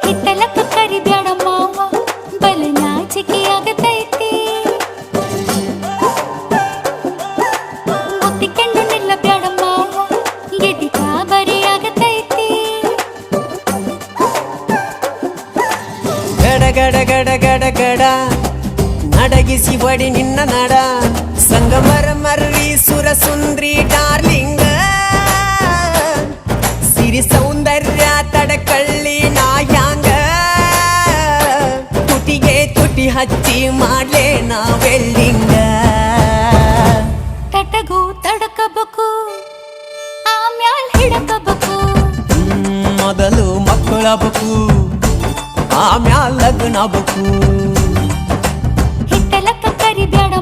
ಹಿತ್ತಲಕ್ಕ ಕರಿಬ್ಯಾಡ ಮಾವ ಬಲ ನಾಚಿಕೆ ಆಗತೈತಿ ಒತ್ತಿಕೊಂಡು ನಿಲ್ಲಬ್ಯಾಡ ಮಾವ ಎದಿ ಗಾಬರಿ ಆಗತೈತಿ ಗಡ ಗಡ ಗಡ ಗಡ ಗಡ ನಡಗಿಸಿ ಬಡಿ ನಿನ್ನ ನಡ ಸಂಗಮರ ಮರ್ರಿ ಸುರ ಸುಂದ್ರಿ ಡಾರ್ಲಿಂಗ ಸಿರಿ ಸೌಂದರ್ಯ ತಡಕಳ್ಳಿ ನಾಯಾಂಗ ತುಟಿಗೆ ತುಟಿ ಹಚ್ಚಿ ಮಾಡ್ಲೇ ನಾ ವೆಲ್ಲಿಂಗ ತಟಗೂ ತಡಕಬೇಕು ಆಮ್ಯಾಲ್ ಹಿಡಕಬೇಕು ಮೊದಲು ಮಕ್ಕಳಬೇಕು ಆಮ್ಯಾಲ ಲಗ್ನಬೇಕು ಹಿತ್ತಲಕ್ಕ ಕರಿಬ್ಯಾಡ